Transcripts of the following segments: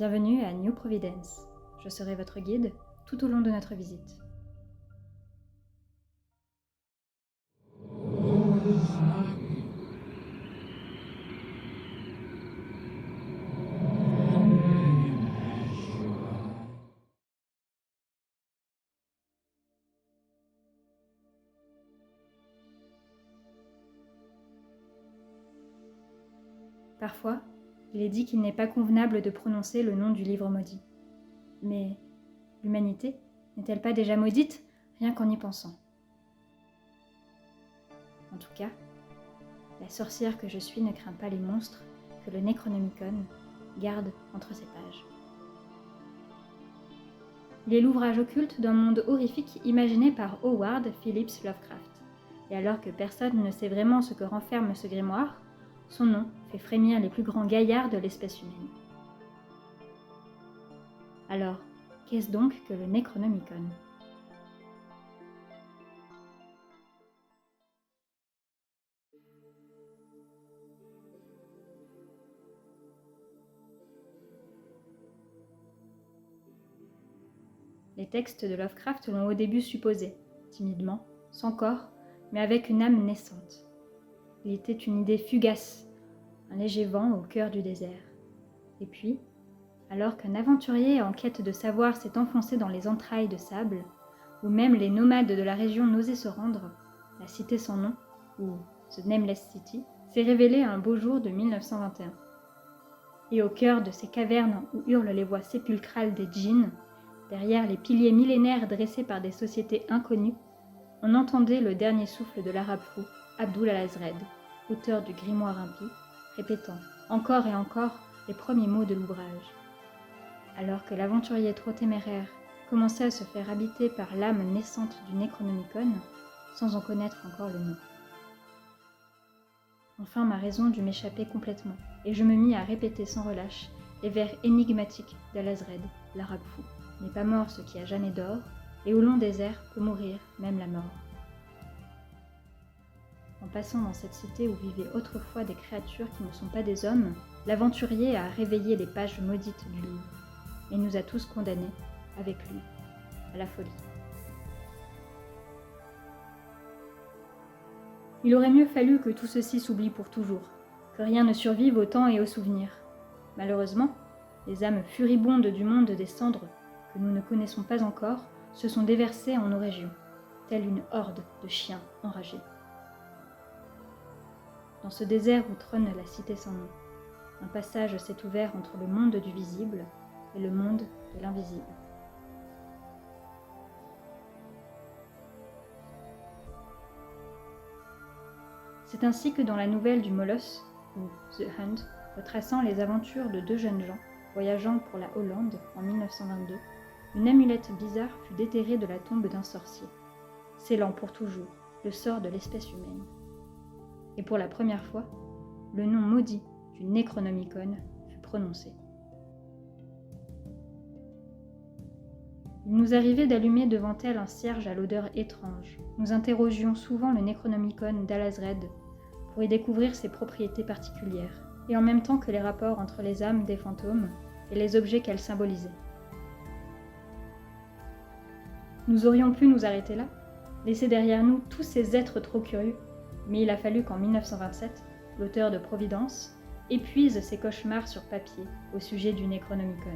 Bienvenue à New Providence. Je serai votre guide tout au long de notre visite. Parfois, il est dit qu'il n'est pas convenable de prononcer le nom du livre maudit. Mais l'humanité n'est-elle pas déjà maudite, rien qu'en y pensant? En tout cas, la sorcière que je suis ne craint pas les monstres que le Necronomicon garde entre ses pages. Il est l'ouvrage occulte d'un monde horrifique imaginé par Howard Phillips Lovecraft. Et alors que personne ne sait vraiment ce que renferme ce grimoire, son nom fait frémir les plus grands gaillards de l'espèce humaine. Alors, qu'est-ce donc que le Necronomicon ? Les textes de Lovecraft l'ont au début supposé, timidement, sans corps, mais avec une âme naissante. Il était une idée fugace, un léger vent au cœur du désert. Et puis, alors qu'un aventurier en quête de savoir s'est enfoncé dans les entrailles de sable, où même les nomades de la région n'osaient se rendre, la cité sans nom, ou The Nameless City, s'est révélée un beau jour de 1921. Et au cœur de ces cavernes où hurlent les voix sépulcrales des djinns, derrière les piliers millénaires dressés par des sociétés inconnues, on entendait le dernier souffle de l'arabe fou, Abdul al-Azred, auteur du grimoire impie, répétant encore et encore les premiers mots de l'ouvrage. Alors que l'aventurier trop téméraire commençait à se faire habiter par l'âme naissante du Necronomicon, sans en connaître encore le nom. Enfin, ma raison dut m'échapper complètement, et je me mis à répéter sans relâche les vers énigmatiques d'Al-Azred, l'arabe fou. N'est pas mort ce qui a jamais d'or, et au long des airs peut mourir même la mort. En passant dans cette cité où vivaient autrefois des créatures qui ne sont pas des hommes, l'aventurier a réveillé les pages maudites du livre, et nous a tous condamnés, avec lui, à la folie. Il aurait mieux fallu que tout ceci s'oublie pour toujours, que rien ne survive au temps et aux souvenirs. Malheureusement, les âmes furibondes du monde des cendres, que nous ne connaissons pas encore, se sont déversées en nos régions, telle une horde de chiens enragés. Dans ce désert où trône la cité sans nom, un passage s'est ouvert entre le monde du visible et le monde de l'invisible. C'est ainsi que dans la nouvelle du Molosse, ou The Hunt, retraçant les aventures de deux jeunes gens voyageant pour la Hollande en 1922, une amulette bizarre fut déterrée de la tombe d'un sorcier, scellant pour toujours le sort de l'espèce humaine. Et pour la première fois, le nom maudit du Necronomicon fut prononcé. Il nous arrivait d'allumer devant elle un cierge à l'odeur étrange. Nous interrogions souvent le Necronomicon d'Al-Azred pour y découvrir ses propriétés particulières, et en même temps que les rapports entre les âmes des fantômes et les objets qu'elles symbolisaient. Nous aurions pu nous arrêter là, laisser derrière nous tous ces êtres trop curieux, mais il a fallu qu'en 1927, l'auteur de Providence épuise ses cauchemars sur papier au sujet du Necronomicon.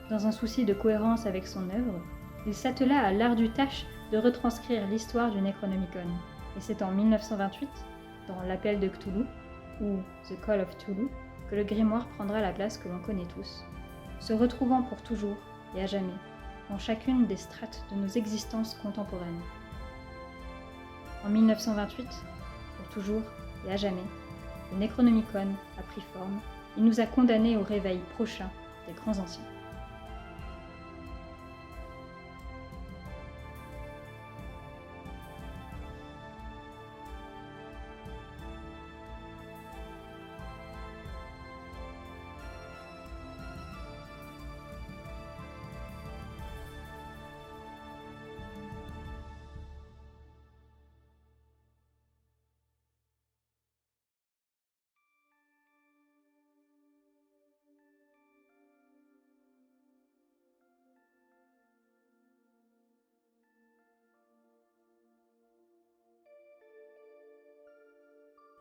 Dans un souci de cohérence avec son œuvre, il s'attela à l'ardue tâche de retranscrire l'histoire du Necronomicon, et c'est en 1928, dans L'Appel de Cthulhu, ou The Call of Cthulhu, que le grimoire prendra la place que l'on connaît tous, se retrouvant pour toujours et à jamais dans chacune des strates de nos existences contemporaines. En 1928, pour toujours et à jamais, le Necronomicon a pris forme, il nous a condamnés au réveil prochain des grands anciens.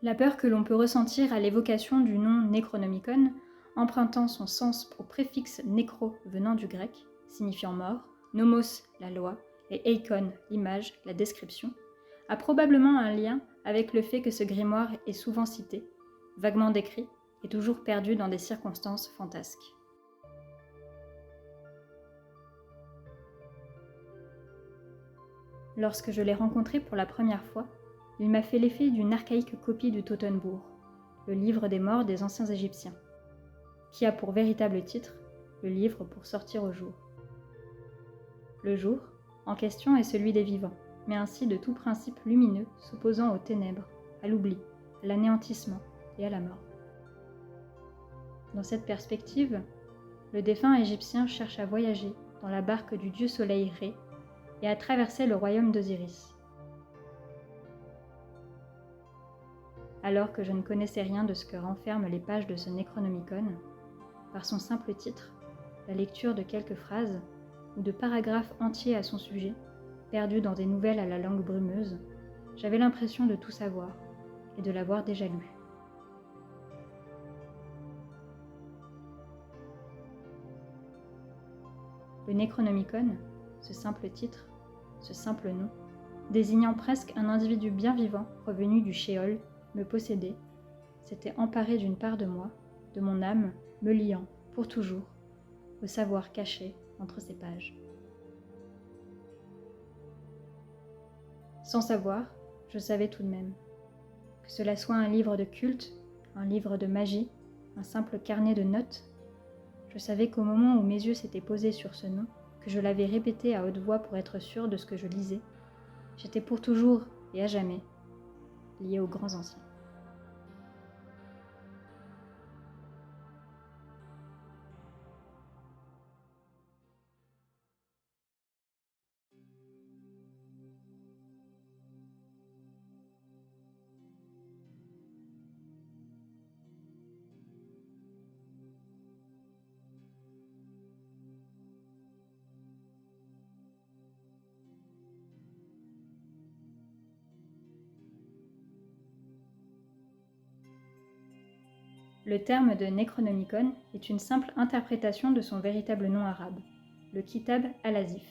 La peur que l'on peut ressentir à l'évocation du nom Necronomicon, empruntant son sens au préfixe nécro venant du grec, signifiant mort, nomos la loi et eikon l'image, la description, a probablement un lien avec le fait que ce grimoire est souvent cité, vaguement décrit et toujours perdu dans des circonstances fantasques. Lorsque je l'ai rencontré pour la première fois, il m'a fait l'effet d'une archaïque copie du Tottenbourg, le livre des morts des anciens Égyptiens, qui a pour véritable titre « Le livre pour sortir au jour ». Le jour, en question, est celui des vivants, mais ainsi de tout principe lumineux s'opposant aux ténèbres, à l'oubli, à l'anéantissement et à la mort. Dans cette perspective, le défunt égyptien cherche à voyager dans la barque du dieu soleil Ré et à traverser le royaume d'Osiris. Alors que je ne connaissais rien de ce que renferment les pages de ce Necronomicon, par son simple titre, la lecture de quelques phrases ou de paragraphes entiers à son sujet, perdus dans des nouvelles à la langue brumeuse, j'avais l'impression de tout savoir et de l'avoir déjà lu. Le Necronomicon, ce simple titre, ce simple nom, désignant presque un individu bien vivant revenu du Shéol, me possédait, s'était emparé d'une part de moi, de mon âme, me liant, pour toujours, au savoir caché entre ses pages. Sans savoir, je savais tout de même. Que cela soit un livre de culte, un livre de magie, un simple carnet de notes, je savais qu'au moment où mes yeux s'étaient posés sur ce nom, que je l'avais répété à haute voix pour être sûre de ce que je lisais, j'étais pour toujours et à jamais liée aux grands anciens. Le terme de Necronomicon est une simple interprétation de son véritable nom arabe, le Kitab al-Azif,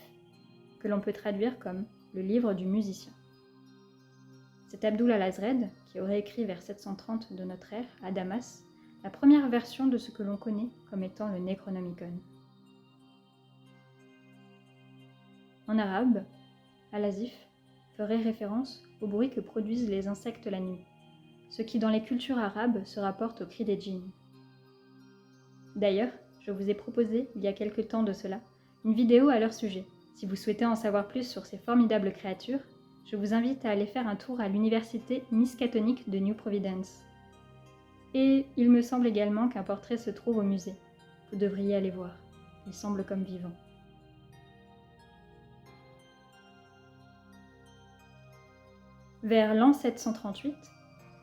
que l'on peut traduire comme le livre du musicien. C'est Abdul al-Azred qui aurait écrit vers 730 de notre ère, à Damas, la première version de ce que l'on connaît comme étant le Necronomicon. En arabe, al-Azif ferait référence au bruit que produisent les insectes la nuit, ce qui dans les cultures arabes se rapporte au cri des djinns. D'ailleurs, je vous ai proposé, il y a quelque temps de cela, une vidéo à leur sujet. Si vous souhaitez en savoir plus sur ces formidables créatures, je vous invite à aller faire un tour à l'université Miskatonic de New Providence. Et il me semble également qu'un portrait se trouve au musée. Vous devriez aller voir, il semble comme vivant. Vers l'an 738,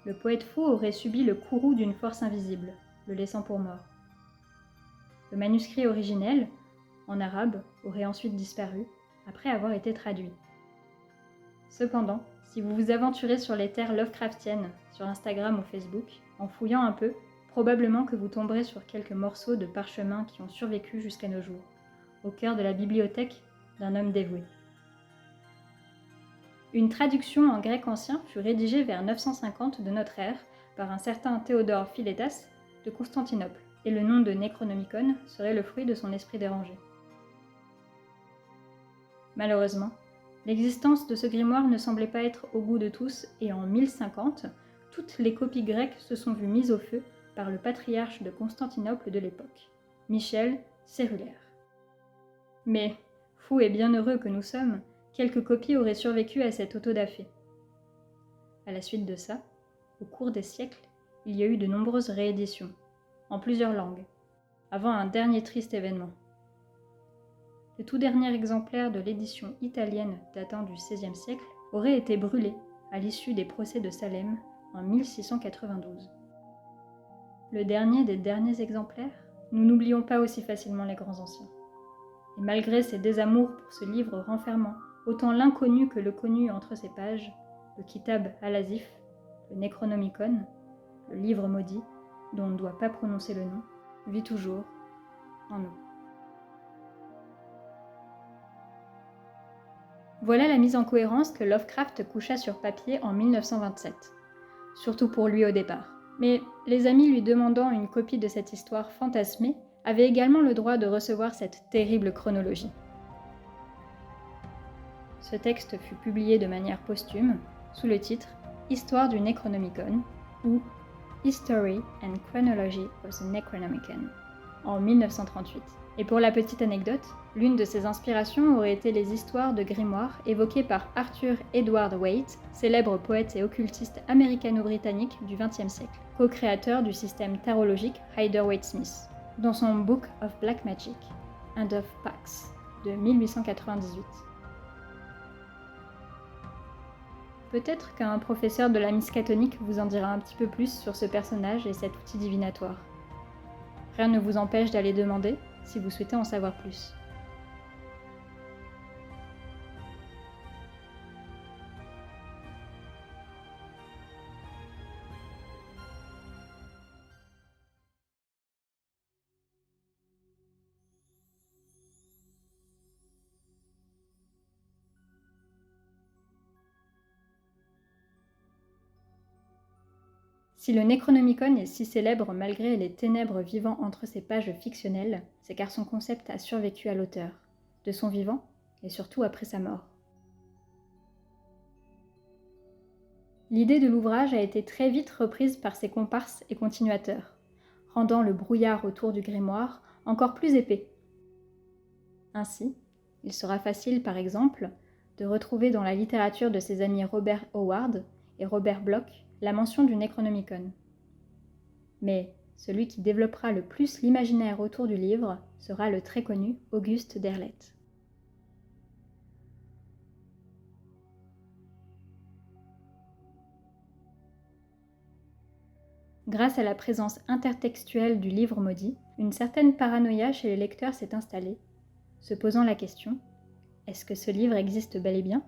le poète fou aurait subi le courroux d'une force invisible, le laissant pour mort. Le manuscrit originel, en arabe, aurait ensuite disparu, après avoir été traduit. Cependant, si vous vous aventurez sur les terres Lovecraftiennes, sur Instagram ou Facebook, en fouillant un peu, probablement que vous tomberez sur quelques morceaux de parchemin qui ont survécu jusqu'à nos jours, au cœur de la bibliothèque d'un homme dévoué. Une traduction en grec ancien fut rédigée vers 950 de notre ère par un certain Théodore Philétas de Constantinople, et le nom de Necronomicon serait le fruit de son esprit dérangé. Malheureusement, l'existence de ce grimoire ne semblait pas être au goût de tous, et en 1050, toutes les copies grecques se sont vues mises au feu par le patriarche de Constantinople de l'époque, Michel Cérulaire. Mais, fous et bien heureux que nous sommes, quelques copies auraient survécu à cet autodafé. À la suite de ça, au cours des siècles, il y a eu de nombreuses rééditions, en plusieurs langues, avant un dernier triste événement. Le tout dernier exemplaire de l'édition italienne datant du XVIe siècle aurait été brûlé à l'issue des procès de Salem en 1692. Le dernier des derniers exemplaires, nous n'oublions pas aussi facilement les grands anciens. Et malgré ses désamours pour ce livre renfermant autant l'inconnu que le connu entre ses pages, le Kitab al-Azif, le Necronomicon, le livre maudit, dont on ne doit pas prononcer le nom, vit toujours en nous. Voilà la mise en cohérence que Lovecraft coucha sur papier en 1927. Surtout pour lui au départ. Mais les amis lui demandant une copie de cette histoire fantasmée avaient également le droit de recevoir cette terrible chronologie. Ce texte fut publié de manière posthume, sous le titre Histoire du Necronomicon ou History and Chronology of the Necronomicon en 1938. Et pour la petite anecdote, l'une de ses inspirations aurait été les histoires de grimoires évoquées par Arthur Edward Waite, célèbre poète et occultiste américano-britannique du XXe siècle, co-créateur du système tarologique Rider-Waite-Smith, dans son Book of Black Magic and of Pax de 1898. Peut-être qu'un professeur de la miskatonique vous en dira un petit peu plus sur ce personnage et cet outil divinatoire. Rien ne vous empêche d'aller demander si vous souhaitez en savoir plus. Si le Necronomicon est si célèbre malgré les ténèbres vivant entre ses pages fictionnelles, c'est car son concept a survécu à l'auteur, de son vivant et surtout après sa mort. L'idée de l'ouvrage a été très vite reprise par ses comparses et continuateurs, rendant le brouillard autour du grimoire encore plus épais. Ainsi, il sera facile, par exemple, de retrouver dans la littérature de ses amis Robert Howard et Robert Bloch la mention du Necronomicon. Mais celui qui développera le plus l'imaginaire autour du livre sera le très connu Auguste Derlet. Grâce à la présence intertextuelle du livre maudit, une certaine paranoïa chez les lecteurs s'est installée, se posant la question « Est-ce que ce livre existe bel et bien ?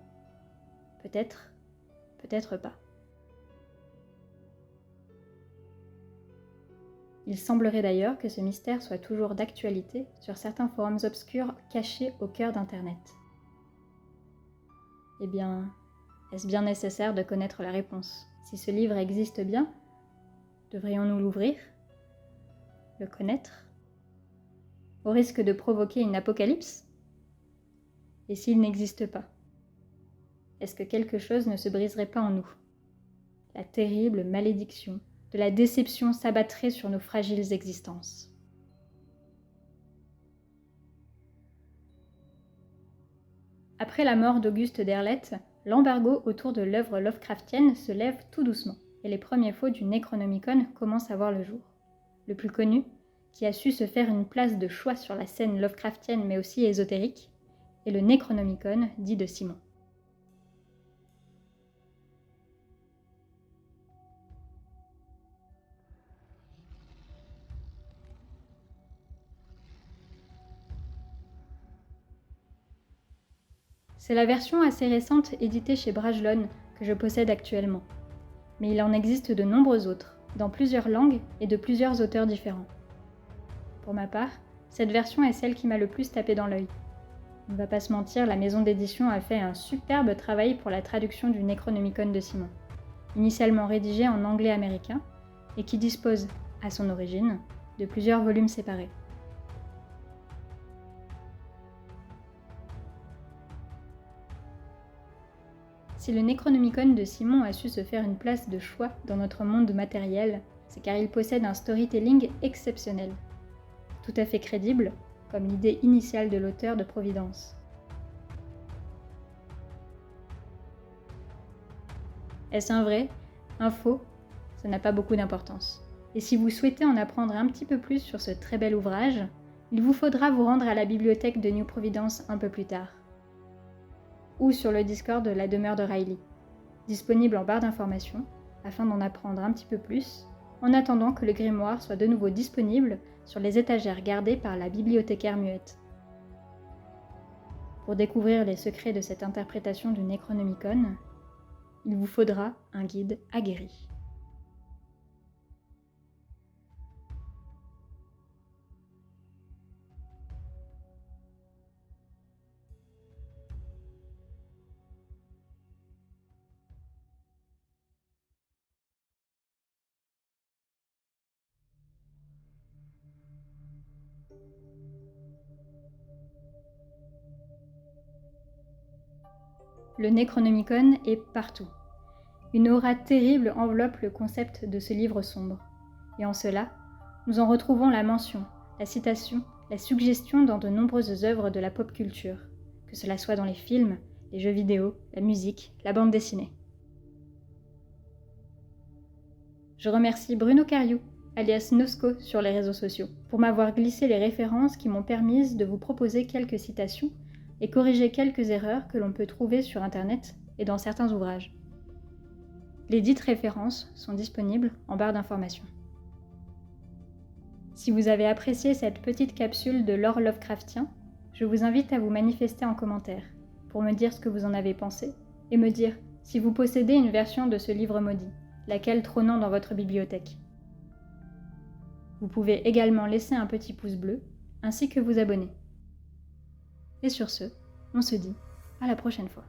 Peut-être, peut-être pas. » Il semblerait d'ailleurs que ce mystère soit toujours d'actualité sur certains forums obscurs cachés au cœur d'Internet. Eh bien, est-ce bien nécessaire de connaître la réponse ? Si ce livre existe bien, devrions-nous l'ouvrir ? Le connaître ? Au risque de provoquer une apocalypse ? Et s'il n'existe pas ? Est-ce que quelque chose ne se briserait pas en nous ? La terrible malédiction de la déception s'abattrait sur nos fragiles existences. Après la mort d'Auguste Derlet, l'embargo autour de l'œuvre Lovecraftienne se lève tout doucement, et les premiers faux du Necronomicon commencent à voir le jour. Le plus connu, qui a su se faire une place de choix sur la scène Lovecraftienne mais aussi ésotérique, est le Necronomicon dit de Simon. C'est la version assez récente éditée chez Brajlon que je possède actuellement. Mais il en existe de nombreux autres, dans plusieurs langues et de plusieurs auteurs différents. Pour ma part, cette version est celle qui m'a le plus tapé dans l'œil. On ne va pas se mentir, la maison d'édition a fait un superbe travail pour la traduction du Necronomicon de Simon, initialement rédigé en anglais américain et qui dispose, à son origine, de plusieurs volumes séparés. Si le Necronomicon de Simon a su se faire une place de choix dans notre monde matériel, c'est car il possède un storytelling exceptionnel, tout à fait crédible, comme l'idée initiale de l'auteur de Providence. Est-ce un vrai, un faux ? Ça n'a pas beaucoup d'importance. Et si vous souhaitez en apprendre un petit peu plus sur ce très bel ouvrage, il vous faudra vous rendre à la bibliothèque de New Providence un peu plus tard, ou sur le Discord de la demeure de Riley, disponible en barre d'informations, afin d'en apprendre un petit peu plus, en attendant que le grimoire soit de nouveau disponible sur les étagères gardées par la bibliothécaire muette. Pour découvrir les secrets de cette interprétation du Necronomicon, il vous faudra un guide aguerri. le Necronomicon est partout. Une aura terrible enveloppe le concept de ce livre sombre. Et en cela, nous en retrouvons la mention, la citation, la suggestion dans de nombreuses œuvres de la pop culture, que cela soit dans les films, les jeux vidéo, la musique, la bande dessinée. Je remercie Bruno Cariou, alias Nosco sur les réseaux sociaux, pour m'avoir glissé les références qui m'ont permis de vous proposer quelques citations et corriger quelques erreurs que l'on peut trouver sur Internet et dans certains ouvrages. Les dites références sont disponibles en barre d'informations. Si vous avez apprécié cette petite capsule de lore Lovecraftien, je vous invite à vous manifester en commentaire pour me dire ce que vous en avez pensé et me dire si vous possédez une version de ce livre maudit, laquelle trônant dans votre bibliothèque. Vous pouvez également laisser un petit pouce bleu ainsi que vous abonner. Et sur ce, on se dit à la prochaine fois.